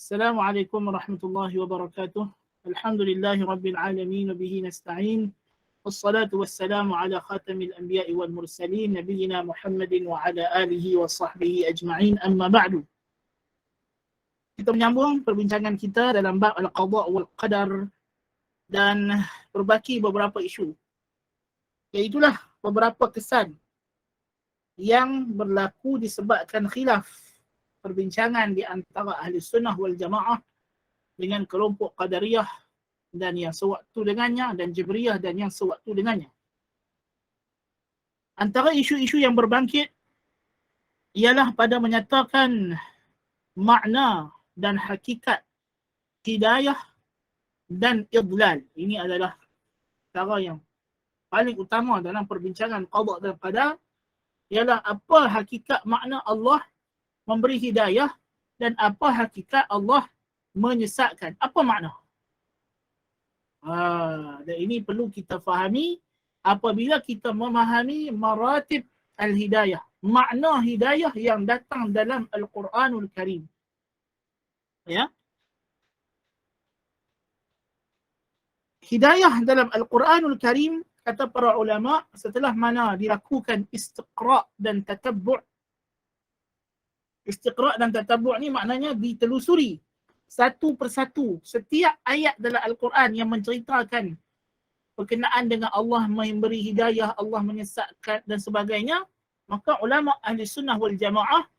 Assalamualaikum warahmatullahi wabarakatuh. Alhamdulillahi rabbil alamin wa bihi nasta'in. Wassalatu wassalamu ala khatamil anbiya'i wal mursalin nabiyyina Muhammadin wa ala alihi wa sahbihi ajma'in. Amma ba'du. Kita menyambung perbincangan kita dalam bab al-qada' wal qadar dan berbaki beberapa isu. Iaitulah beberapa kesan yang berlaku disebabkan khilaf perbincangan di antara ahli sunnah wal jamaah dengan kelompok qadariyah dan yang sewaktu dengannya dan jibriyah dan yang sewaktu dengannya. Antara isu-isu yang berbangkit ialah pada menyatakan makna dan hakikat hidayah dan idlal. Ini adalah perkara yang paling utama dalam perbincangan qada dan qadar, ialah apa hakikat makna Allah memberi hidayah dan apa hakikat Allah menyesatkan. Apa makna? Dan ini perlu kita fahami apabila kita memahami maratib al-hidayah. Makna hidayah yang datang dalam Al-Quranul Karim. Ya. Hidayah dalam Al-Quranul Karim, kata para ulama, setelah mana dilakukan istiqra' dan tatabbu'. Istiqra' dan tatabbu' ni maknanya ditelusuri satu persatu setiap ayat dalam Al-Quran yang menceritakan berkenaan dengan Allah memberi hidayah, Allah menyesatkan dan sebagainya, maka ulama ahli sunnah wal jamaah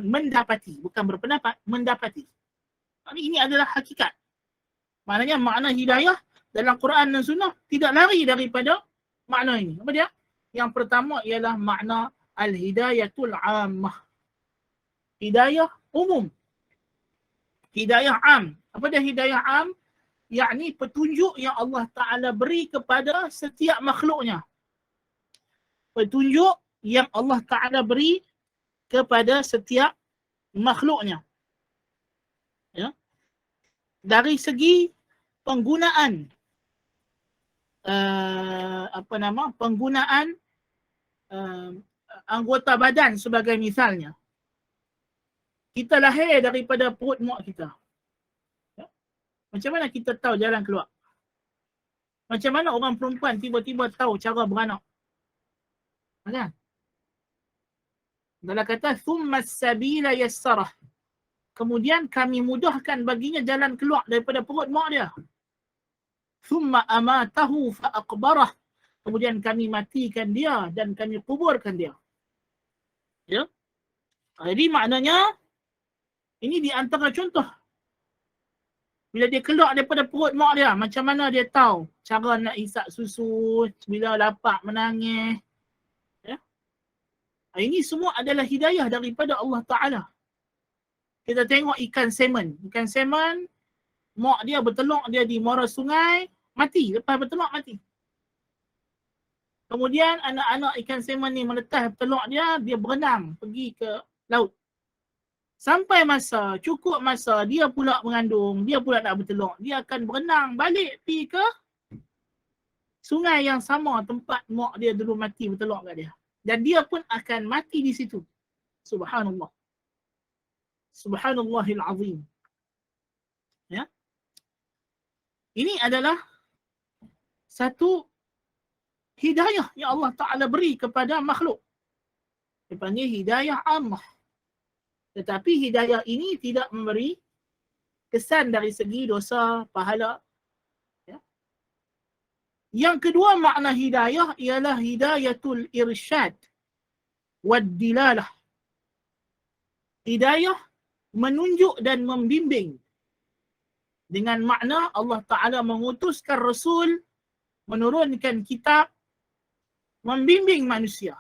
mendapati, bukan berpendapat, mendapati. Ini adalah hakikat. Maknanya makna hidayah dalam Quran dan sunnah tidak lari daripada makna ini. Apa dia? Yang pertama ialah makna al-hidayatul ammah. Hidayah umum. Hidayah am. Apa dia hidayah am? Yakni petunjuk yang Allah Ta'ala beri kepada setiap makhluknya. Petunjuk yang Allah Ta'ala beri kepada setiap makhluknya. Ya. Dari segi penggunaan penggunaan anggota badan sebagai misalnya. Kita lahir daripada perut mak kita. Ya. Macam mana kita tahu jalan keluar? Macam mana orang perempuan tiba-tiba tahu cara beranak? Kan? Dalam kata thumma as-sabila yassarah. Kemudian kami mudahkan baginya jalan keluar daripada perut mak dia. Thumma amatahu fa aqbarah. Kemudian kami matikan dia dan kami kuburkan dia. Ya. Jadi maknanya ini di antara contoh. Bila dia keluar daripada perut mak dia, macam mana dia tahu cara nak isap susu, bila lapar menangis. Ya. Ini semua adalah hidayah daripada Allah Ta'ala. Kita tengok ikan salmon. Ikan salmon, mak dia bertelur dia di muara sungai, mati. Lepas bertelur, mati. Kemudian anak-anak ikan salmon ni meletas telur dia, dia berenang pergi ke laut. Sampai masa, cukup masa, dia pula mengandung, dia pula nak bertelur. Dia akan berenang balik pergi ke sungai yang sama tempat mak dia dulu mati bertelur kat dia. Dan dia pun akan mati di situ. Subhanallah. Subhanallahil azim. Ya. Ini adalah satu hidayah yang Allah Ta'ala beri kepada makhluk. Dipanggil hidayah ammah. Tetapi hidayah ini tidak memberi kesan dari segi dosa, pahala. Ya. Yang kedua makna hidayah ialah hidayatul irsyad wad dilalah. Hidayah menunjuk dan membimbing. Dengan makna Allah Ta'ala mengutuskan Rasul, menurunkan kitab, membimbing manusia.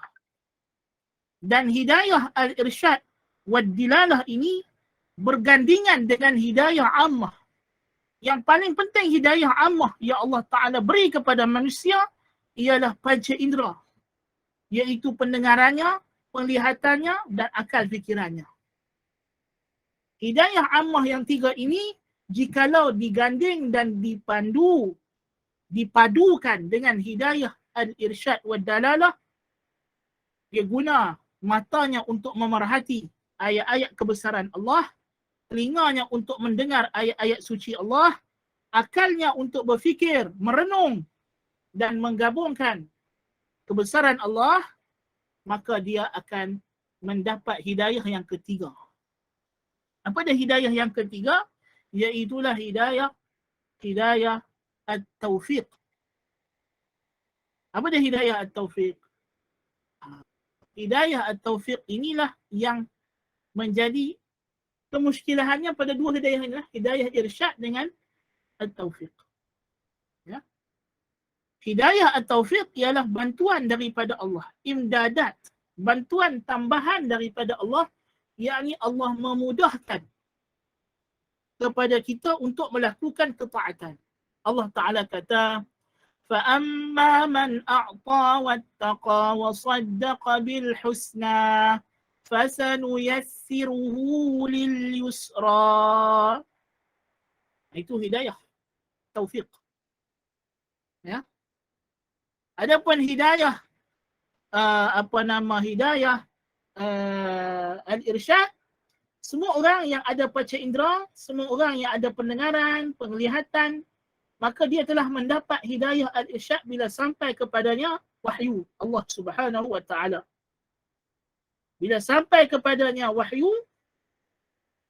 Dan hidayah al-irsyad wad dilalah ini bergandingan dengan hidayah ammah. Yang paling penting hidayah ammah yang Allah Ta'ala beri kepada manusia ialah panca indera. Iaitu pendengarannya, penglihatannya dan akal fikirannya. Hidayah ammah yang tiga ini, jikalau diganding dan dipadukan dengan hidayah al-irsyad wa dalalah, dia guna matanya untuk memerhati ayat-ayat kebesaran Allah, telinganya untuk mendengar ayat-ayat suci Allah, akalnya untuk berfikir, merenung dan menggabungkan kebesaran Allah, maka dia akan mendapat hidayah yang ketiga. Apa dia hidayah yang ketiga? Iaitulah hidayah at-taufiq. Apa dia hidayah at-taufiq? Hidayah at-taufiq inilah yang menjadi kemusykilahannya pada dua hidayah inilah, hidayah irsyad dengan at-taufiq. Ya. Hidayah at-taufiq ialah bantuan daripada Allah, imdadat, bantuan tambahan daripada Allah, yakni Allah memudahkan kepada kita untuk melakukan ketaatan. Allah Ta'ala kata, فَأَمَّا مَنْ أَعْطَى وَاتَّقَى وَصَدَّقَ بِالْحُسْنَى فَسَنُيَسِّرُهُ لِلْيُسْرَى. Itu hidayah taufiq. Ya. Adapun hidayah hidayah al-irsyad, semua orang yang ada panca indera, semua orang yang ada pendengaran, penglihatan, maka dia telah mendapat hidayah al-irsyad bila sampai kepadanya wahyu Allah Subhanahu wa taala. Bila sampai kepadanya wahyu,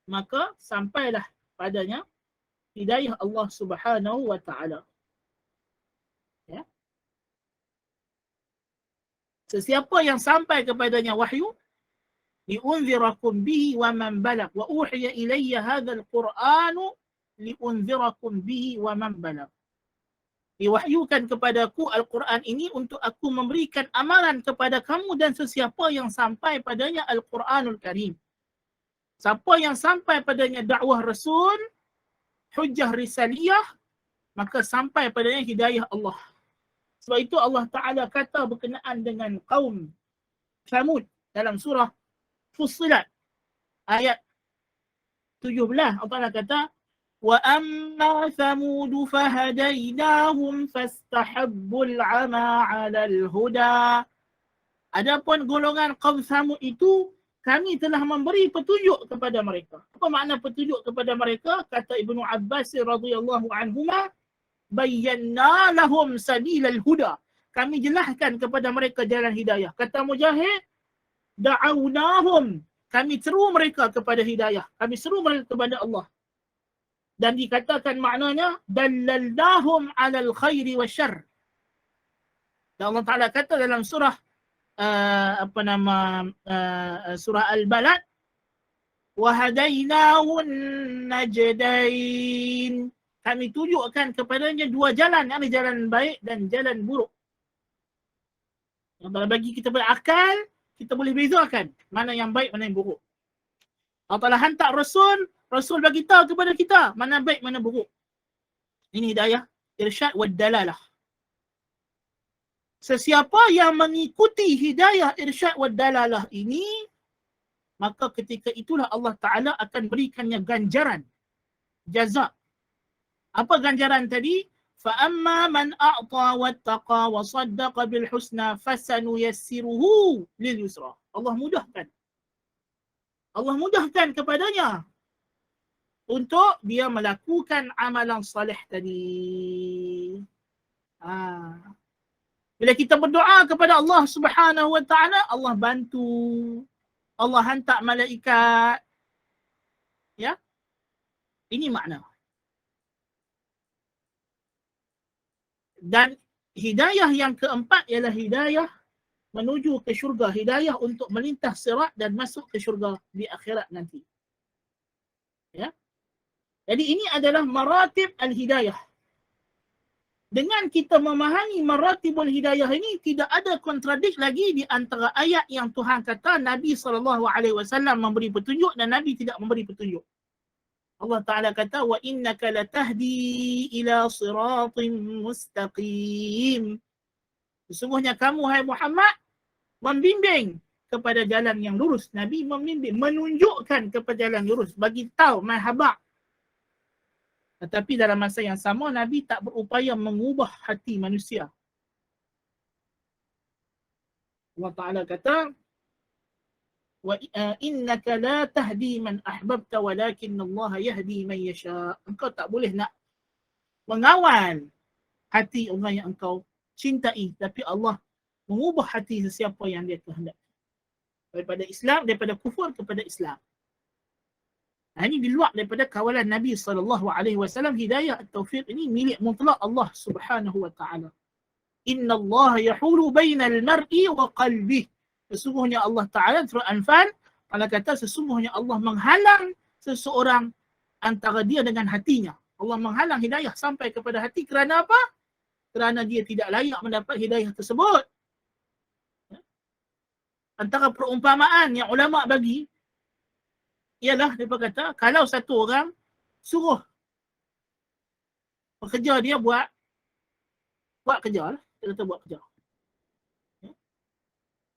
maka sampailah padanya hidayah Allah Subhanahu wa taala. Ya. Sesiapa yang sampai kepadanya wahyu, liunzirakum bihi wa man balag wa uhiya ilayya hadzal qur'anu liunzirakum bihi wa man balag. Diwahyukan kepadaku Al-Quran ini untuk aku memberikan amalan kepada kamu dan sesiapa yang sampai padanya Al-Quranul Karim. Siapa yang sampai padanya dakwah Rasul, hujjah risaliyah, maka sampai padanya hidayah Allah. Sebab itu Allah Ta'ala kata berkenaan dengan kaum Thamud dalam surah Fussilat ayat 17. Allah Ta'ala kata, وَأَمَّا ثَمُودُ فَهَدَيْنَاهُمْ فَاسْتَحَبُّوا الْعَمَى عَلَى الْهُدَى. Adapun golongan kaum Thamud itu, kami telah memberi petunjuk kepada mereka. Apa makna petunjuk kepada mereka? Kata Ibnu Abbas radhiyallahu anhuma, bayyana lahum sabilal huda. Kami jelaskan kepada mereka jalan hidayah. Kata Mujahid, da'awnahum. Kami seru mereka kepada hidayah. Kami seru mereka kepada Allah. Dan dikatakan maknanya dallalnahum 'alal khairi wasyarr. Dan Allah Taala kata dalam surah surah Al-Balad, wa hadainahun najdain. Kami tunjukkan kepadanya dua jalan, yang ada jalan baik dan jalan buruk. Yang bagi kita berakal, kita boleh bezakan mana yang baik, mana yang buruk. Allah Taala hantar Rasul, Rasul bagi tahu kepada kita mana baik, mana buruk. Ini hidayah irsyad wa dalalah. Sesiapa yang mengikuti hidayah irsyad wa dalalah ini, maka ketika itulah Allah Ta'ala akan berikannya ganjaran, jazak. Apa ganjaran tadi? فَأَمَّا مَنْ أَعْطَى وَاتَّقَى وَصَدَّقَ بِالْحُسْنَى فَسَنُيَسِّرُهُ لِلْيُسْرَى. Allah mudahkan. Allah mudahkan kepadanya untuk dia melakukan amalan salih tadi. Bila kita berdoa kepada Allah Subhanahu wa taala, Allah bantu. Allah hantar malaikat. Ya. Ini makna. Dan hidayah yang keempat ialah hidayah menuju ke syurga, hidayah untuk melintas sirat dan masuk ke syurga di akhirat nanti. Ya. Jadi ini adalah maratib al-hidayah. Dengan kita memahami maratibul hidayah ini, tidak ada kontradik lagi di antara ayat yang Tuhan kata Nabi SAW memberi petunjuk dan Nabi tidak memberi petunjuk. Allah Ta'ala kata, wa innaka latahdi ila siratim mustaqim. Sesungguhnya kamu, hai Muhammad, membimbing kepada jalan yang lurus. Nabi membimbing, menunjukkan kepada jalan lurus, bagi tahu, mahabak. Tetapi dalam masa yang sama, Nabi tak berupaya mengubah hati manusia. Allah Ta'ala kata, Wa innaka la tahdi man ahbabta walakin Allah yahdi man yasha. Engkau tak boleh nak mengawal hati orang yang engkau cintai, tapi Allah mengubah hati sesiapa yang dia kehendaki. Daripada Islam, daripada kufur kepada Islam. Ini di luar daripada kawalan Nabi SAW. Hidayah at-taufiq ini milik mutlak Allah Subhanahu wa taala. Inna Allah yahulu bainal mar'i wa qalbih. Sesungguhnya Allah Ta'ala, surah Anfal, Allah kata sesungguhnya Allah menghalang seseorang antara dia dengan hatinya. Allah menghalang hidayah sampai kepada hati kerana apa? Kerana dia tidak layak mendapat hidayah tersebut. Antara perumpamaan yang ulama bagi ialah mereka kata, kalau satu orang suruh pekerja dia buat kerja lah, dia kata buat kerja.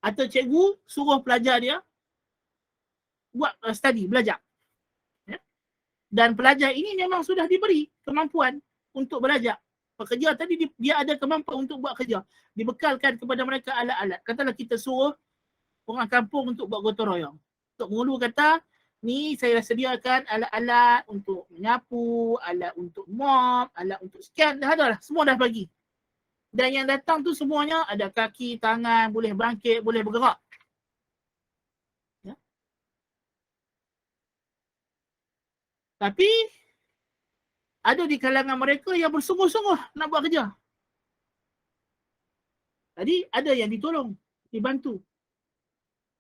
Atau cikgu suruh pelajar dia buat study, belajar. Dan pelajar ini memang sudah diberi kemampuan untuk belajar. Pekerja tadi dia ada kemampuan untuk buat kerja. Dibekalkan kepada mereka alat-alat. Katalah kita suruh orang kampung untuk buat gotong royong. Tok Mengulu kata, ni saya sediakan alat-alat untuk menyapu, alat untuk mop, alat untuk scan. Dah ada lah, semua dah bagi. Dan yang datang tu semuanya ada kaki, tangan, boleh bangkit, boleh bergerak. Ya. Tapi ada di kalangan mereka yang bersungguh-sungguh nak buat kerja. Tadi ada yang ditolong, dibantu.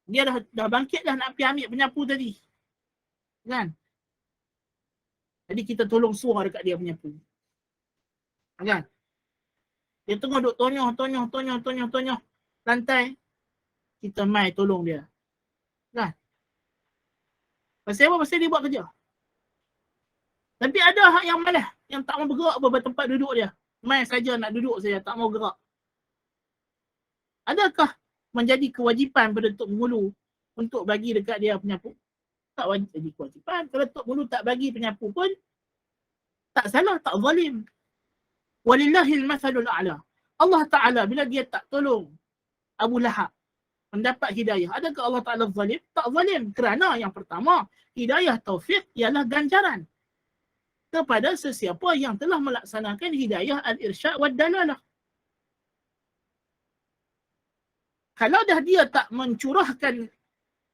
Dia dah bangkit dah nak pergi ambil penyapu tadi. Kan? Jadi kita tolong suruh dekat dia penyapu. Kan? Dia tengah duk tonyoh lantai. Kita mai tolong dia. Kan? Pasal apa? Pasal dia buat kerja. Tapi ada hak yang malas, yang tak mau bergerak beberapa tempat duduk dia. Mai saja nak duduk saja, tak mau gerak. Adakah menjadi kewajipan pada Tok Mengulu untuk bagi dekat dia penyapu? Tak wajib jadi kewajipan. Kalau Tok Mengulu tak bagi penyapu pun, tak salah, tak zalim. Walillahil mathalul a'la. Allah Ta'ala bila dia tak tolong Abu Lahab mendapat hidayah, adakah Allah Ta'ala zalim? Tak zalim. Kerana yang pertama, hidayah taufik ialah ganjaran kepada sesiapa yang telah melaksanakan hidayah al-irsyad wad dalalah. Kalau dah dia tak mencurahkan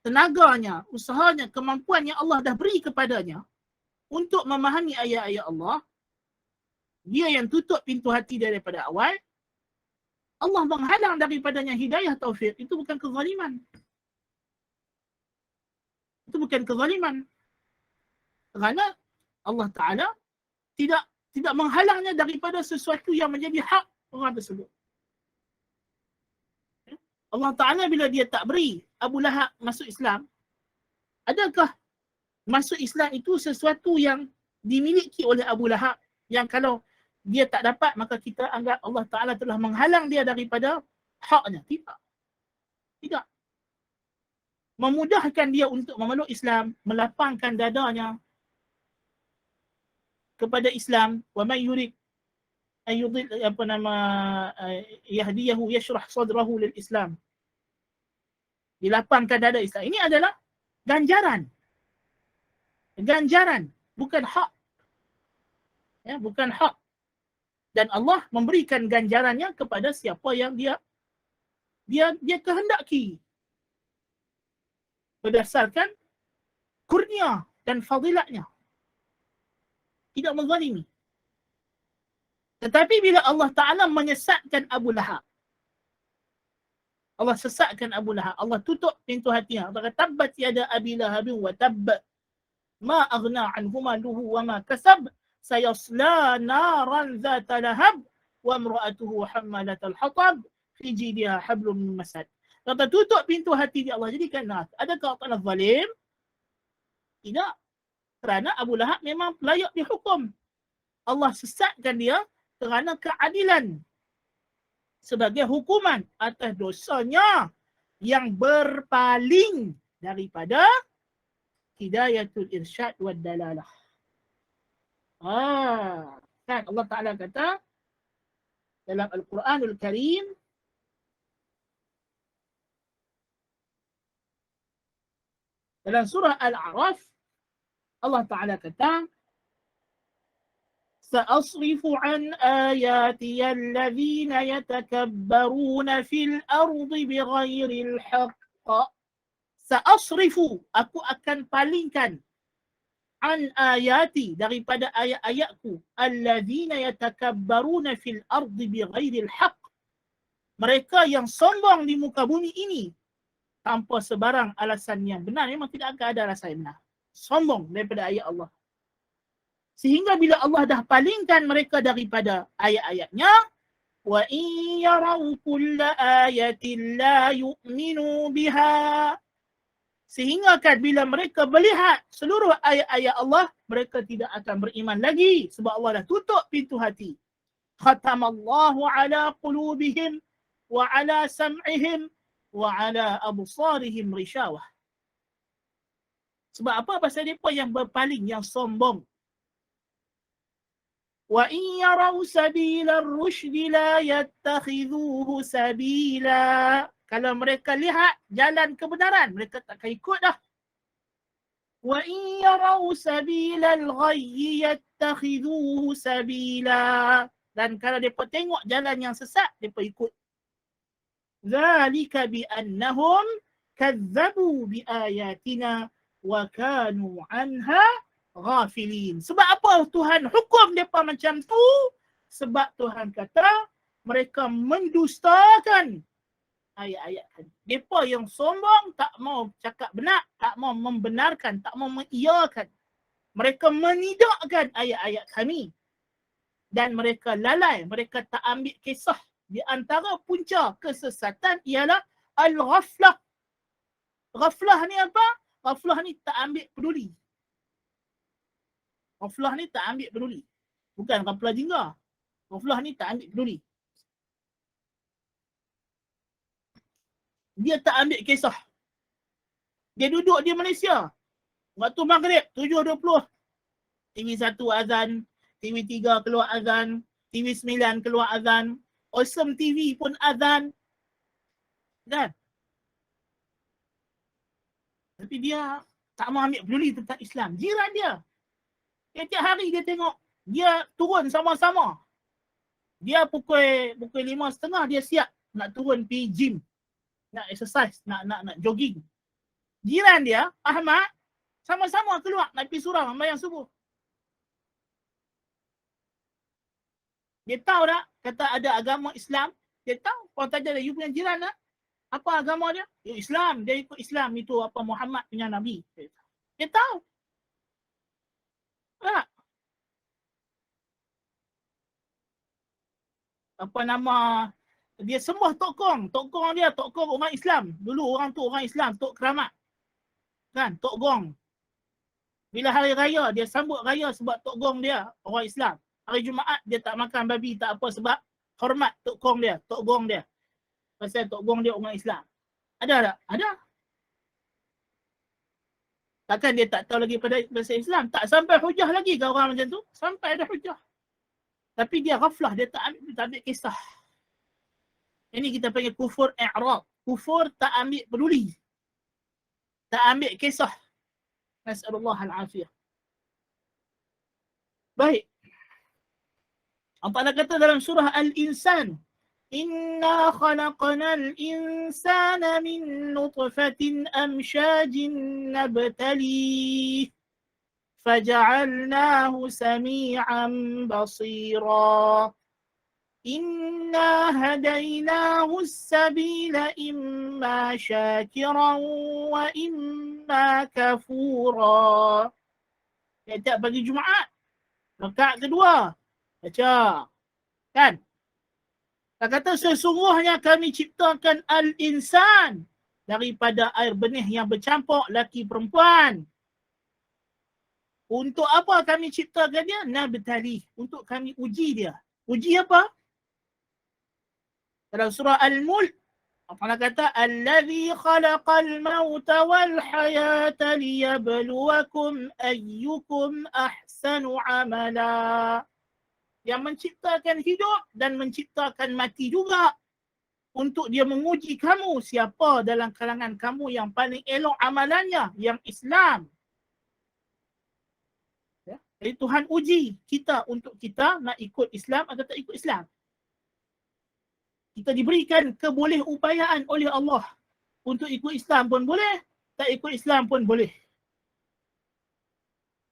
tenaganya, usahanya, kemampuan yang Allah dah beri kepadanya untuk memahami ayat-ayat Allah, dia yang tutup pintu hati daripada awal, Allah menghalang daripadanya hidayah taufik. Itu bukan kezaliman. Itu bukan kezaliman. Kerana Allah Ta'ala tidak menghalangnya daripada sesuatu yang menjadi hak orang tersebut. Allah Ta'ala bila dia tak beri Abu Lahab masuk Islam, adakah masuk Islam itu sesuatu yang dimiliki oleh Abu Lahab, yang kalau dia tak dapat maka kita anggap Allah Ta'ala telah menghalang dia daripada haknya? Tidak. Tidak. Memudahkan dia untuk memeluk Islam, melapangkan dadanya kepada Islam. Wa man yurid an yudil yahdiyahu yashrah sadrahu lil Islam. Dilapangkan dada Islam. Ini adalah ganjaran. Ganjaran, bukan hak. Ya, bukan hak. Dan Allah memberikan ganjarannya kepada siapa yang dia kehendaki. Berdasarkan kurnia dan fadilatnya. Tidak menzalimi. Tetapi bila Allah Ta'ala menyesatkan Abu Lahab, Allah sesatkan Abu Lahab, Allah tutup pintu hatinya. Allah kata, tabbat yada abi lahabin wa tabb, ma aghna anhu maluhu wa ma kasab, sayasla naran zata lahab, wa imra'atuhu hammalatal hatab, fi jidiha hablum min masad. Kata tutup pintu hati dia, Allah jadikan nar. Adakah Allah zalim? Tidak. Kerana Abu Lahab memang layak dihukum. Allah sesatkan dia kerana keadilan sebagai hukuman atas dosanya yang berpaling daripada hidayatul irsyad wad dalalah. Kan Allah Ta'ala kata dalam Al-Quranul Karim, Dalam surah Al-A'raf, Allah Ta'ala kata, سأصرف عن آياتي الذين يتكبرون في الأرض بغير الحق. سأصرف, aku akan palingkan, an ayati, daripada ayat-ayatku, alladzina yatakabbaruna fil ardi bighairil haqq, mereka yang sombong di muka bumi ini tanpa sebarang alasan yang benar. Memang tidak akan ada alasan yang benar. Sombong daripada ayat Allah. Sehingga bila Allah dah palingkan mereka daripada ayat-ayatnya, wa in yarau kulla ayatin la yu'minu biha, sehingga kan bila mereka melihat seluruh ayat-ayat Allah, mereka tidak akan beriman lagi sebab Allah dah tutup pintu hati. Khatamallahu ala qulubihim wa ala sam'ihim wa ala absarihim rishawah. Sebab apa? Pasal mereka yang berpaling, yang sombong. Wa in yarau sabila ar-rusyd la yattakhidhuhu sabila. Kalau mereka lihat jalan kebenaran, mereka takkan ikut dah. Wa in yarau sabila al-ghayy yattakhidhuhu sabila. Dan kalau mereka tengok jalan yang sesat, mereka ikut. Zalika bi annahum kazzabu bi ayatina wa kanu anha ghafilin. Sebab apa Tuhan hukum mereka macam tu? Sebab Tuhan kata mereka mendustakan ayat-ayat kami. Mereka yang sombong, tak mau cakap benar, tak mau membenarkan, tak mau mengiyakan. Mereka menidakkan ayat-ayat kami. Dan mereka lalai, mereka tak ambil kisah. Di antara punca kesesatan ialah al-ghaflah. Ghaflah ni apa? Ghaflah ni tak ambil peduli. Ghaflah ni tak ambil peduli. Bukan ghaflah jingga. Ghaflah ni tak ambil peduli. Dia tak ambil kisah. Dia duduk di Malaysia. Waktu maghrib 7.20. TV1 azan. TV3 keluar azan. TV9 keluar azan. Awesome TV pun azan. Kan? Tapi dia tak mau ambil peduli tentang Islam. Jiran dia. Setiap hari dia tengok. Dia turun sama-sama. Dia pukul 5.30 dia siap nak turun pergi gym. Nak exercise, nak jogging. Jiran dia, Ahmad, sama-sama keluar nak pergi surau sembahyang subuh. Dia tahu tak, kata ada agama Islam. Dia tahu, orang tanya dia, you punya jiran tak? Apa agama dia? Ya, Islam, dia ikut Islam, itu apa Muhammad punya Nabi. Dia tahu. Tak? Apa nama, dia sembah Tok Kong. Tok Kong dia, Tok Kong orang Islam. Dulu orang tu orang Islam, Tok Keramat. Kan, Tok Gong. Bila hari raya, dia sambut raya sebab Tok Gong dia orang Islam. Hari Jumaat, dia tak makan babi, tak apa sebab hormat Tok Kong dia, Tok Gong dia. Pasal Tok Gong dia orang Islam. Ada tak? Ada. Takkan dia tak tahu lagi pada bahasa Islam? Tak sampai hujah lagi ke orang macam tu? Sampai ada hujah. Tapi dia ghaflah, dia tak ambil kisah. Ini kita panggil kufur i'rad. Kufur tak ambil peduli. Tak ambil kisah. Nas'alullah al-afiyah. Baik. Allah kata dalam surah Al-Insan, Inna khalaqnal insana min nutfatin amsyajin nabtalih faja'alnahu sami'an basira. Inna hadainahu as-sabila imma syakiran wa imma kafura. Setiap pagi Jumaat, rakaat kedua, baca. Kan? Tak kata sesungguhnya kami ciptakan al-insan daripada air benih yang bercampur laki perempuan. Untuk apa kami ciptakan dia? Nabtalih. Untuk kami uji dia. Uji apa? Dalam surah Al-Mulk, Allah kata, Allazi khalaqal mauta wal hayata liyabluwakum ayyukum ahsanu amala. Yang menciptakan hidup dan menciptakan mati juga untuk dia menguji kamu siapa dalam kalangan kamu yang paling elok amalannya, yang Islam. Ya. Jadi Tuhan uji kita untuk kita nak ikut Islam atau tak ikut Islam. Kita diberikan kebolehupayaan oleh Allah untuk ikut Islam pun boleh, tak ikut Islam pun boleh.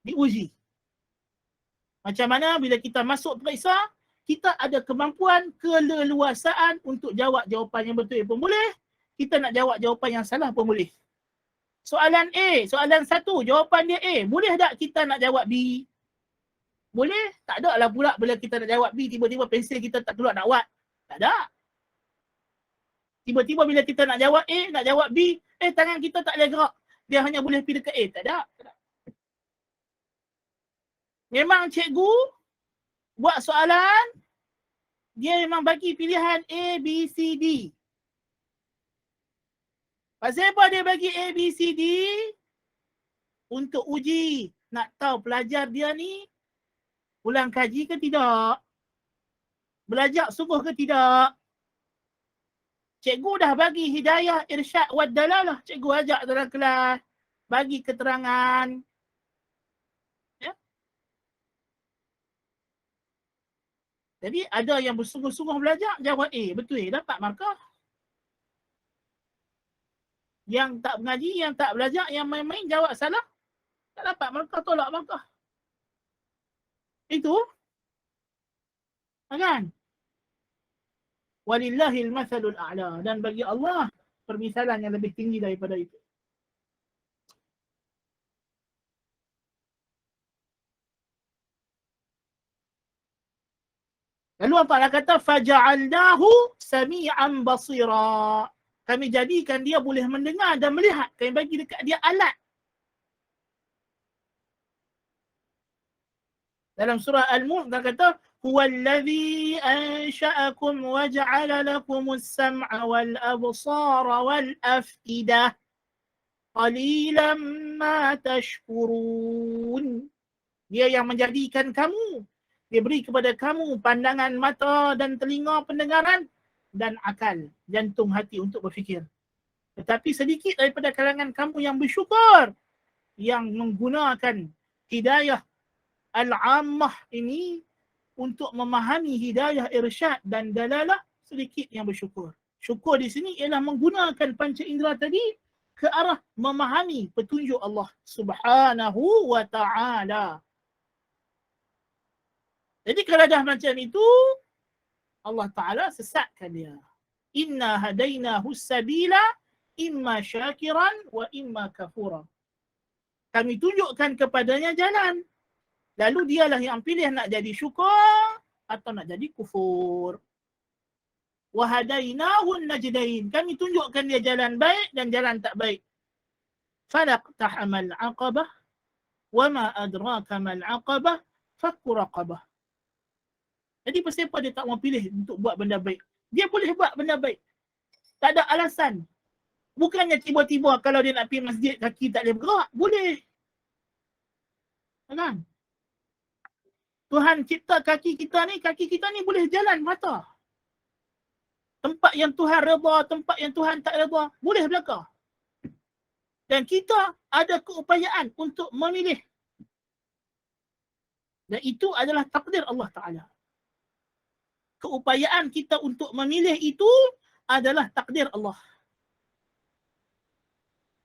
Diuji. Macam mana bila kita masuk periksa, kita ada kemampuan, keleluasaan untuk jawab jawapan yang betul pun boleh. Kita nak jawab jawapan yang salah pun boleh. Soalan A, soalan 1, jawapan dia A. Boleh tak kita nak jawab B? Boleh. Tak ada lah pula bila kita nak jawab B, tiba-tiba pensel kita tak keluar nak buat. Tak ada. Tiba-tiba bila kita nak jawab A, nak jawab B, tangan kita tak boleh gerak. Dia hanya boleh pergi dekat A. Tak ada. Memang cikgu buat soalan, dia memang bagi pilihan A, B, C, D. Pasal apa dia bagi A, B, C, D? Untuk uji. Nak tahu pelajar dia ni ulang kaji ke tidak? Belajar sungguh ke tidak? Cikgu dah bagi hidayah, irsyad, wad dalalah. Cikgu ajak dalam kelas. Bagi keterangan. Ya? Jadi ada yang bersungguh-sungguh belajar, jawab A. Betul, dapat markah. Yang tak mengaji, yang tak belajar, yang main-main jawab salah, tak dapat markah, tolak markah. Itu. Kan? Walillahil mathalul a'la. Dan bagi Allah, permisalan yang lebih tinggi daripada itu. Lalu Allah kata, faja'alnahu sami'an basira. Kami jadikan dia boleh mendengar dan melihat. Kami bagi dekat dia alat. Dalam surah Al-Mulk, Allah kata, huwallazi ansha'akum wa ja'ala lakumus sam'a wal absara wal af'idah. Qalilan ma tashkurun. Dia yang menjadikan kamu. Dia beri kepada kamu pandangan mata dan telinga pendengaran dan akal, jantung hati untuk berfikir. Tetapi sedikit daripada kalangan kamu yang bersyukur, yang menggunakan hidayah al-ammah ini untuk memahami hidayah irsyad dan dalalah, sedikit yang bersyukur. Syukur di sini ialah menggunakan panca indera tadi ke arah memahami petunjuk Allah Subhanahu wa ta'ala. Jadi kalau dah macam itu, Allah Ta'ala sesatkan dia. Inna hadainahu sabila imma syakiran wa imma kafura. Kami tunjukkan kepadanya jalan. Lalu dialah yang pilih nak jadi syukur atau nak jadi kufur. Wa hadainahu najdain. Kami tunjukkan dia jalan baik dan jalan tak baik. Falaqtahamal aqabah wa ma adraka mal aqabah fakku raqabah. Jadi pasal apa dia tak mau pilih untuk buat benda baik? Dia boleh buat benda baik. Tak ada alasan. Bukannya tiba-tiba kalau dia nak pergi masjid kaki tak boleh bergerak. Boleh. Kan? Tuhan cipta kaki kita ni boleh jalan mata. Tempat yang Tuhan redha, tempat yang Tuhan tak redha, boleh belakang. Dan kita ada keupayaan untuk memilih. Dan itu adalah takdir Allah Ta'ala. Keupayaan kita untuk memilih itu adalah takdir Allah.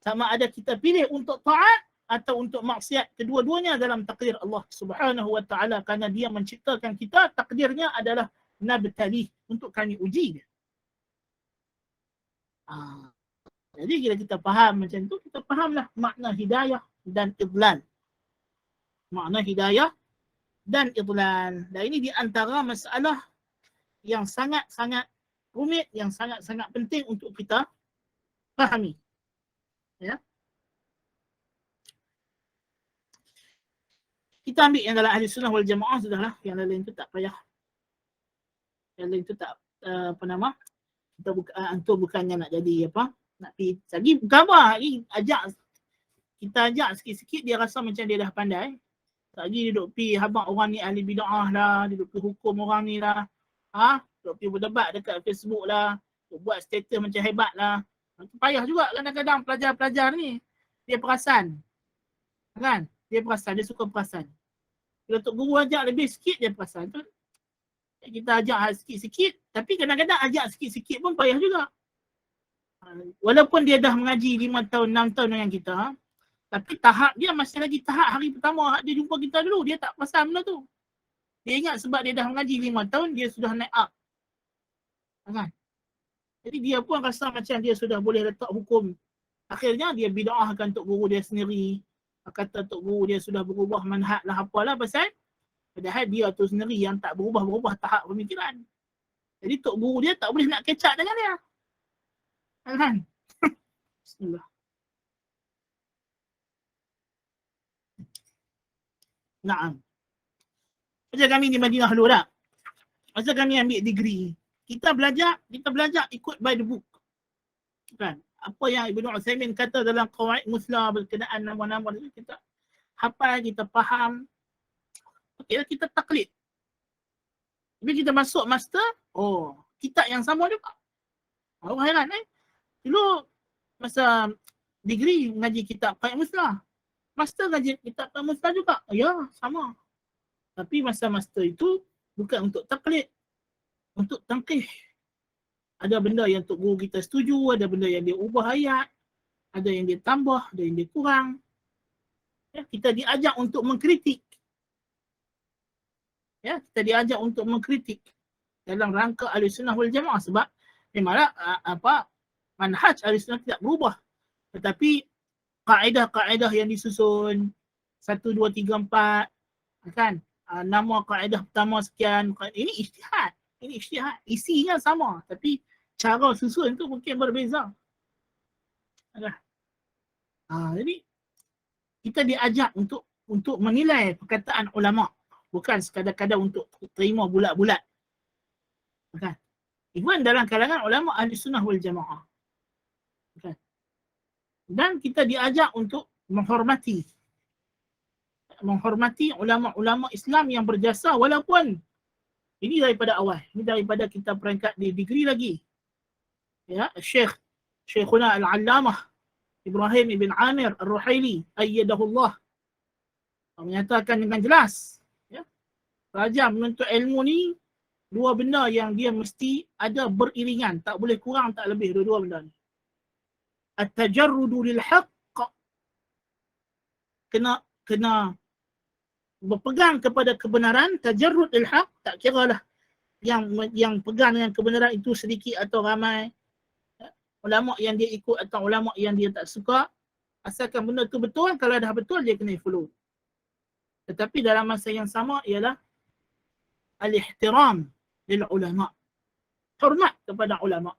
Sama ada kita pilih untuk taat atau untuk maksiat, kedua-duanya dalam takdir Allah Subhanahu wa ta'ala, kerana dia menciptakan kita, takdirnya adalah nabtalih, untuk kami uji dia. Jadi bila kita faham macam tu, kita fahamlah makna hidayah dan idlal. Makna hidayah dan idlal. Dan ini di antara masalah yang sangat-sangat rumit, yang sangat-sangat penting untuk kita fahami. Ya. Kita ambil yang dalam ahli sunnah wal jamaah sudahlah, yang lain tu tak payah. Yang lain tu tak kita bukannya nak jadi apa, nak pergi lagi bukan apa, kita ajak sikit-sikit dia rasa macam dia dah pandai. Lagi dia duk pergi habaq orang ni ahli bid'ah lah, dia duk pergi hukum orang ni lah. Duk pergi berdebat dekat Facebook lah. buat status macam hebat lah. Payah juga kadang-kadang pelajar-pelajar ni. Dia perasan. Kan? Dia perasan, dia suka perasan. Kalau Tok Guru ajak lebih sikit, dia perasan. Tu kita ajak sikit-sikit, tapi kadang-kadang ajak sikit-sikit pun payah juga. Walaupun dia dah mengaji 5 tahun, 6 tahun dengan kita, tapi tahap dia masih lagi tahap hari pertama dia jumpa kita dulu. Dia tak perasan benda tu. Dia ingat sebab dia dah mengaji 5 tahun, dia sudah naik up. Kan? Jadi dia pun rasa macam dia sudah boleh letak hukum. Akhirnya dia bid'ahkan Tok Guru dia sendiri. Kata Tok Guru dia sudah berubah manhaj lah apalah pasal. Padahal dia tu sendiri yang tak berubah-berubah tahap pemikiran. Jadi Tok Guru dia tak boleh nak catch up dengan dia. Kan? Bismillah. Naam. Macam kami di Madinah dulu tak? Masa kami ambil degree, kita belajar ikut by the book. Kan? Apa yang Ibnu Utsaimin kata dalam qawaid muslah berkenaan nama-nama itu kita hafal, kita faham. Okey, kita taklid. Bila kita masuk master, kitab yang sama juga. Orang heran Dulu masa degree mengaji kitab qawaid muslah. Master ngaji kitab qawaid muslah juga. Ya, sama. Tapi masa master itu bukan untuk taklid, untuk tangkih. Ada benda yang Tok Guru kita setuju, ada benda yang dia ubah ayat, ada yang dia tambah, ada yang dia kurang. Ya, kita diajak untuk mengkritik. Ya, kita diajak untuk mengkritik dalam rangka Ahlussunnah wal Jamaah sebab memanglah manhaj Ahlussunnah tidak berubah. Tetapi kaedah-kaedah yang disusun 1 2 3 4 kan? Nama kaedah pertama sekian, ini ijtihad. Ini ijtihad. Isinya sama tapi cara susun tu mungkin berbeza. Jadi kita diajak untuk menilai perkataan ulama, bukan sekadar-kadar untuk terima bulat-bulat. Kan? Even dalam kalangan ulama Ahlussunnah wal Jamaah. Kan? Dan kita diajak untuk menghormati ulama-ulama Islam yang berjasa walaupun ini daripada awal. Ini daripada kita peringkat di degree lagi. Ya, Syekhuna Al-Allamah Ibrahim ibn Amir Ar-Ruhaili ayyadahullah menyatakan dengan jelas, ya, pelajar menuntut ilmu ni dua benda yang dia mesti ada beriringan, tak boleh kurang tak lebih dua benda ni. At-tajarrudu lil haqq, kena berpegang kepada kebenaran. Tajarrud lil haqq, tak kiralah yang pegang dengan kebenaran itu sedikit atau ramai, ulama yang dia ikut atau ulama yang dia tak suka, asalkan benda tu betul, kalau dah betul dia kena follow. Tetapi dalam masa yang sama ialah al-ihtiram lil ulama, hormat kepada ulama.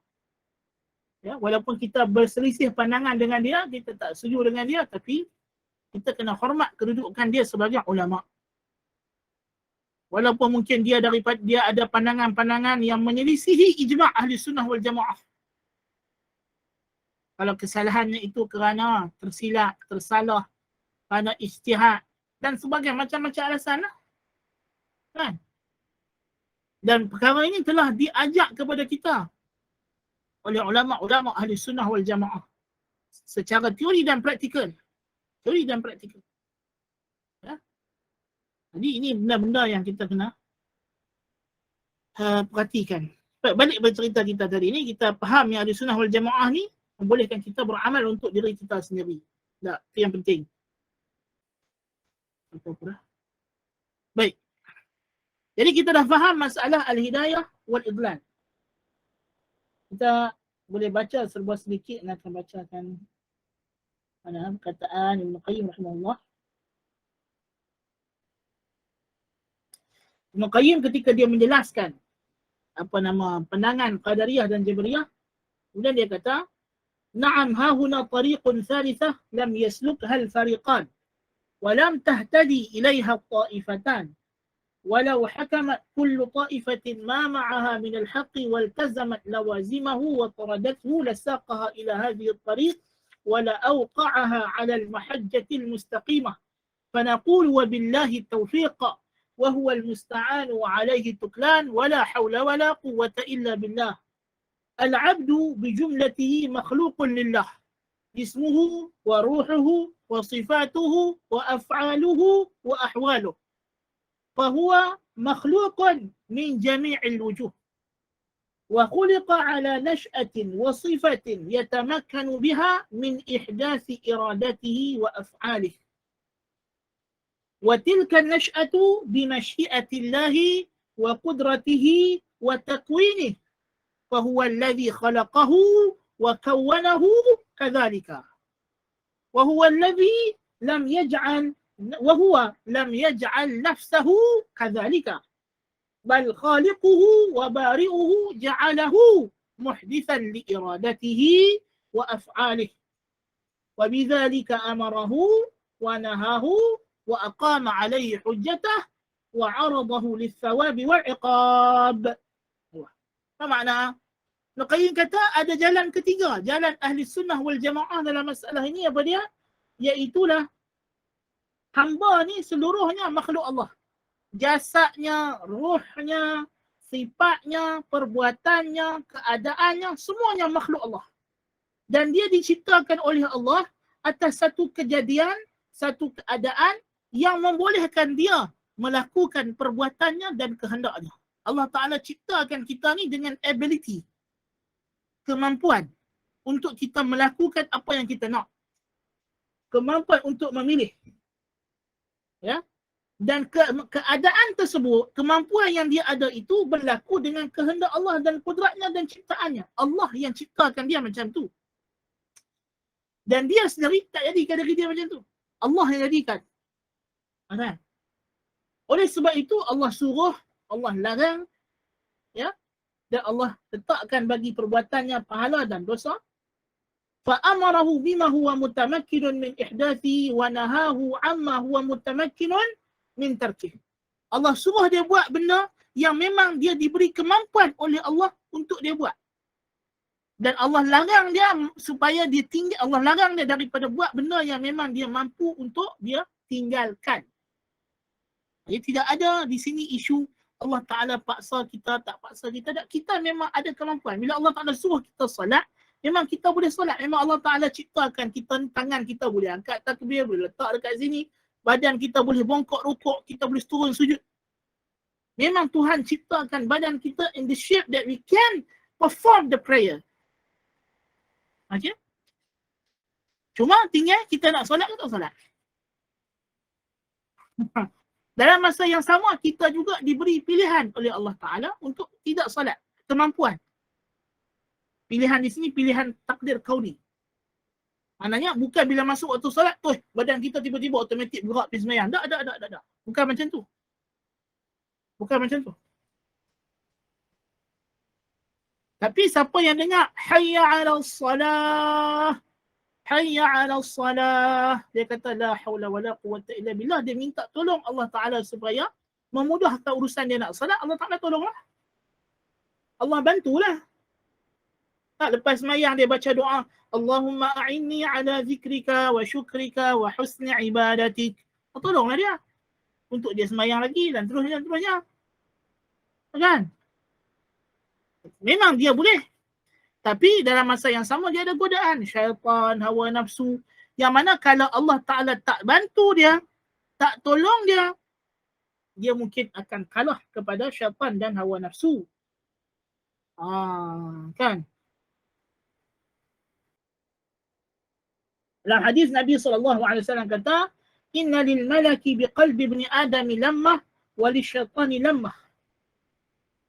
Ya, walaupun kita berselisih pandangan dengan dia, kita tak setuju dengan dia, tapi kita kena hormat kedudukan dia sebagai ulama. Walaupun mungkin dia ada pandangan-pandangan yang menyelisihi ijma' Ahlussunnah wal Jamaah. Kalau kesalahannya itu kerana tersilap, tersalah, kerana ijtihad dan sebagainya, macam-macam alasan lah. Kan? Dan perkara ini telah diajak kepada kita oleh ulama-ulama Ahlussunnah wal Jamaah secara teori dan praktikal. Teori dan praktikal. Ya? Jadi ini benda-benda yang kita kena perhatikan. Balik bercerita kita tadi ni, kita faham yang Ahlussunnah wal Jamaah ni membolehkan kita beramal untuk diri kita sendiri. Tak, itu yang penting. Baik. Jadi kita dah faham masalah al-hidayah wal idlal. Kita boleh baca serba sedikit, nak akan bacakan mana perkataan Ibn Qayyim rahimahullah. Ibn Qayyim ketika dia menjelaskan pandangan Qadariyah dan Jabriyah, kemudian dia kata, "Na'am hahuna tariqun thalithah lam yaslukha al-fariqan wa lam tahtadi ilayha at-ta'ifatan walau hakamat kullu ta'ifatin ma ma'aha min al-haqq waltazamat lawazimahu wa taradathu lasaqaha ila hadhihi at-tariq ولا أوقعها على المحجة المستقيمة فنقول وبالله التوفيق وهو المستعان وعليه التكلان ولا حول ولا قوة إلا بالله al-'abdu bijumlatihi makhluqun lillah. Ismuhu wa ruhuhu wa sifatuhu wa af'aluhu wa ahwaluhu. Fahuwa makhluqun min jami'il wujuh. Wa khuliqa ala nash'atin wa sifatin yatamakkanu biha min ihdathi iradatihi wa af'alihi. Wa tilka an-nash'atu bi masyiatillahi wa qudratihi wa takwinihi. Fahuwa alladhi khalaqahu wa kawwanahu kadhalika. Wa huwa alladhi lam yaj'al وهو لم يجعل نفسه كذلك بل خالقه وبارئه جعله محدثا لإرادته وأفعاله وبذلك أمره ونهاه وأقام عليه حجته وعرضه للثواب والعقاب. Apa makna? Ibn Qayyim kata ada jalan ketiga, jalan ahli sunnah wal jamaah dalam masalah ini apa dia? Iaitulah hamba ni seluruhnya makhluk Allah. Jasadnya, ruhnya, sifatnya, perbuatannya, keadaannya, semuanya makhluk Allah. Dan dia diciptakan oleh Allah atas satu kejadian, satu keadaan yang membolehkan dia melakukan perbuatannya dan kehendaknya. Allah Ta'ala ciptakan kita ni dengan ability, kemampuan untuk kita melakukan apa yang kita nak. Kemampuan untuk memilih. Ya, dan keadaan tersebut, kemampuan yang dia ada itu berlaku dengan kehendak Allah dan kudratnya dan ciptaannya. Allah yang ciptakan dia macam tu. Dan dia sendiri tak jadikan diri dia macam tu. Allah yang jadikan. Kan? Oleh sebab itu Allah suruh, Allah larang, ya, dan Allah letakkan bagi perbuatannya pahala dan dosa. فأمره بما هو متمكن من إحداثه ونهاه عما هو متمكن من تركه. Allah suruh dia buat benda yang memang dia diberi kemampuan oleh Allah untuk dia buat. Dan Allah larang dia supaya dia tinggal, Allah larang dia daripada buat benda yang memang dia mampu untuk dia tinggalkan. Jadi tidak ada di sini isu Allah Ta'ala paksa kita, tak paksa kita. Kita memang ada kemampuan. Bila Allah Ta'ala suruh kita solat, memang kita boleh solat. Memang Allah Ta'ala ciptakan kita, tangan kita boleh angkat takbir, boleh letak dekat sini. Badan kita boleh bongkok rukuk, kita boleh turun sujud. Memang Tuhan ciptakan badan kita in the shape that we can perform the prayer. Okay? Cuma tinggal kita nak solat ke tak solat. Dalam masa yang sama, kita juga diberi pilihan oleh Allah Ta'ala untuk tidak solat. Kemampuan. Pilihan di sini pilihan takdir kauni. Maknanya bukan bila masuk waktu solat tu badan kita tiba-tiba automatik bergerak pergi sembahyang. Tak. Bukan macam tu. Bukan macam tu. Tapi siapa yang dengar hayya 'alas salah, hayya 'alas salah, dia kata la haula wala quwwata illa billah, dia minta tolong Allah Ta'ala supaya memudahkan urusan dia nak solat, Allah Ta'ala tolonglah. Allah bantulah. Lepas sembahyang dia baca doa, Allahumma a'inni ala zikrika wa syukrika wa husni ibadatik. Tolonglah dia untuk dia sembahyang lagi dan terusnya. Kan? Memang dia boleh. Tapi dalam masa yang sama dia ada godaan syaitan, hawa nafsu, yang mana kalau Allah Ta'ala tak bantu dia, tak tolong dia, dia mungkin akan kalah kepada syaitan dan hawa nafsu. Kan? Dalam hadis Nabi SAW kata, Inna lil malaki biqalbi ibni adami lammah wa li syaitani lammah.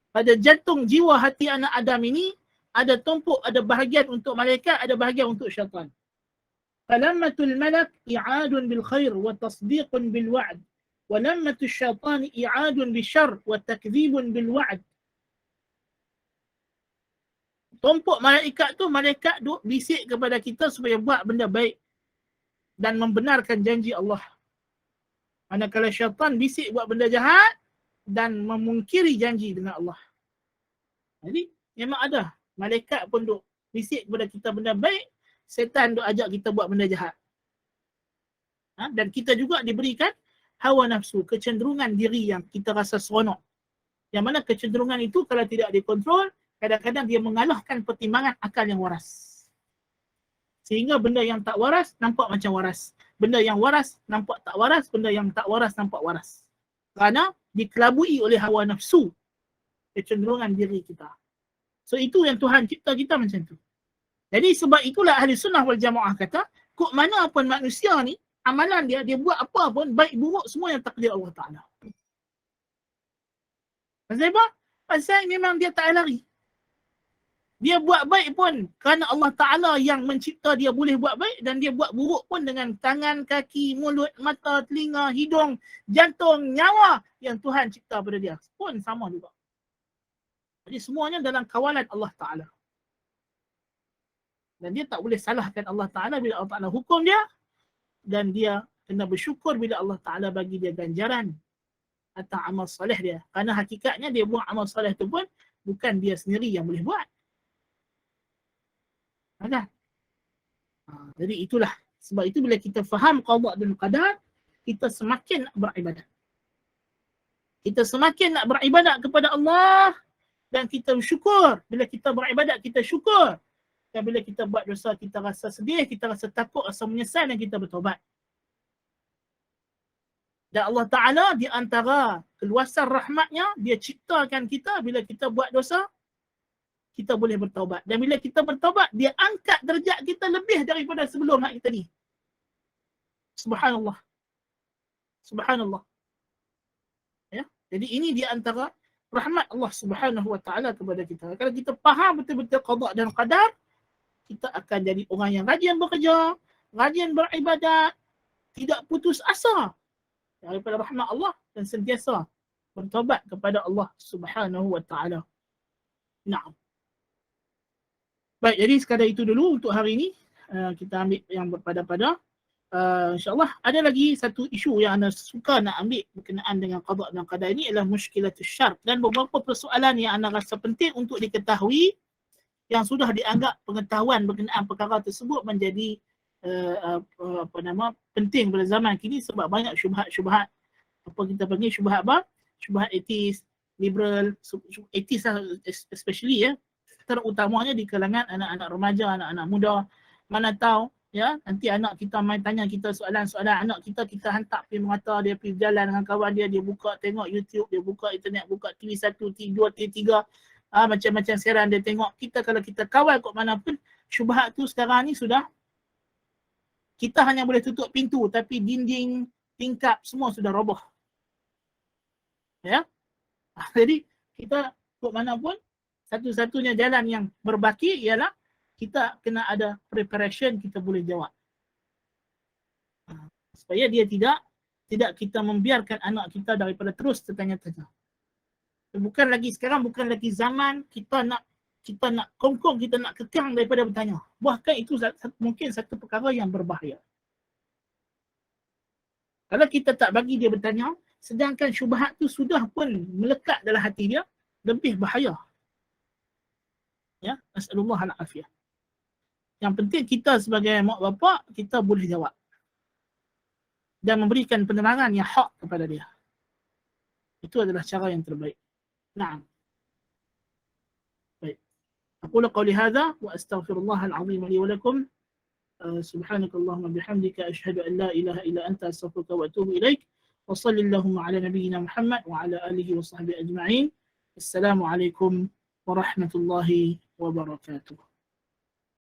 Pada jantung jiwa hati anak Adam ini ada tumpuk, ada bahagian untuk malaikat, ada bahagian untuk syaitan. Falammatul malak i'adun bil khair wa tasdiqun bil wa'd. Wa lammatul syaitan i'adun bil syarr wa takdzibun bil wa'd. Tumpuk malaikat tu, malaikat duk bisik kepada kita supaya buat benda baik dan membenarkan janji Allah. Manakala syaitan bisik buat benda jahat dan memungkiri janji dengan Allah. Jadi memang ada. Malaikat pun duk bisik kepada kita benda baik, setan duk ajak kita buat benda jahat. Dan kita juga diberikan hawa nafsu, kecenderungan diri yang kita rasa seronok. Yang mana kecenderungan itu kalau tidak dikontrol, kadang-kadang dia mengalahkan pertimbangan akal yang waras. Sehingga benda yang tak waras nampak macam waras. Benda yang waras nampak tak waras. Benda yang tak waras nampak waras. Kerana dikelabui oleh hawa nafsu, kecenderungan diri kita. So itu yang Tuhan cipta kita macam tu. Jadi sebab itulah ahli sunnah wal jamaah kata, kok mana pun manusia ni, amalan dia buat apa pun, baik buruk semua yang takdir Allah Ta'ala. Pasal apa? Pasal memang dia tak lari. Dia buat baik pun kerana Allah Ta'ala yang mencipta dia boleh buat baik, dan dia buat buruk pun dengan tangan, kaki, mulut, mata, telinga, hidung, jantung, nyawa yang Tuhan cipta pada dia. Pun sama juga. Jadi semuanya dalam kawalan Allah Ta'ala. Dan dia tak boleh salahkan Allah Ta'ala bila Allah Ta'ala hukum dia, dan dia kena bersyukur bila Allah Ta'ala bagi dia ganjaran atas amal soleh dia. Kerana hakikatnya dia buat amal soleh tu pun bukan dia sendiri yang boleh buat. Kan? Jadi itulah. Sebab itu bila kita faham qada dan qadar, kita semakin nak beribadat. Kita semakin nak beribadat kepada Allah, dan kita bersyukur. Bila kita beribadat, kita syukur. Dan bila kita buat dosa, kita rasa sedih, kita rasa takut, rasa menyesal, dan kita bertaubat. Dan Allah Ta'ala di antara keluasan rahmatnya, dia ciptakan kita bila kita buat dosa, kita boleh bertaubat. Dan bila kita bertaubat, dia angkat derajat kita lebih daripada sebelum hari tadi. Subhanallah. Subhanallah. Ya? Jadi ini di antara rahmat Allah Subhanahu wa Ta'ala kepada kita. Kalau kita faham betul-betul qada dan qadar, kita akan jadi orang yang rajin bekerja, rajin beribadat, tidak putus asa daripada rahmat Allah, dan sentiasa bertaubat kepada Allah Subhanahu wa Ta'ala. Naam. Baik, jadi sekadar itu dulu untuk hari ini. Kita ambil yang berpada-pada. InsyaAllah ada lagi satu isu yang anda suka nak ambil berkenaan dengan qada dan qadar ini, ialah mushkilatus syarq, dan beberapa persoalan yang anda rasa penting untuk diketahui, yang sudah dianggap pengetahuan berkenaan perkara tersebut menjadi penting pada zaman kini, sebab banyak syubhat-syubhat. Apa kita panggil syubhat apa? Syubhat etis, liberal, etis especially ya. Terutamanya di kalangan anak-anak remaja, anak-anak muda. Mana tahu ya, nanti anak kita main tanya kita soalan-soalan, anak kita hantar pergi merata, dia pergi jalan dengan kawan dia buka tengok YouTube, dia buka internet, buka TV1, TV2, TV3, macam-macam siaran dia tengok. Kita kalau kita kawal kat mana pun, syubhat tu sekarang ni sudah, kita hanya boleh tutup pintu, tapi dinding, tingkap semua sudah roboh. Ya. Jadi kita kat mana pun, satu-satunya jalan yang berbaki ialah kita kena ada preparation, kita boleh jawab. Supaya dia tidak kita membiarkan anak kita daripada terus tertanya-tanya. Bukan lagi sekarang, bukan lagi zaman kita nak kongkong, kita nak kekang daripada bertanya. Bahkan itu mungkin satu perkara yang berbahaya. Kalau kita tak bagi dia bertanya, sedangkan syubhat tu sudah pun melekat dalam hati dia, lebih bahaya. Ya, nasallallahu al-afiyah. Yang penting kita sebagai mak bapak, kita boleh jawab dan memberikan penerangan yang hak kepada dia. Itu adalah cara yang terbaik. Naam. Baik. Aqulu qawli hadha wa astaghfirullah al-azim li wa lakum. Subhanakallahumma bihamdika asyhadu an la ilaha illa anta astaghfiruka wa atubu ilaik. Wa sallallahu ala nabiyyina Muhammad wa ala alihi wa sahbihi ajma'in. Assalamualaikum warahmatullahi wabarakatuh.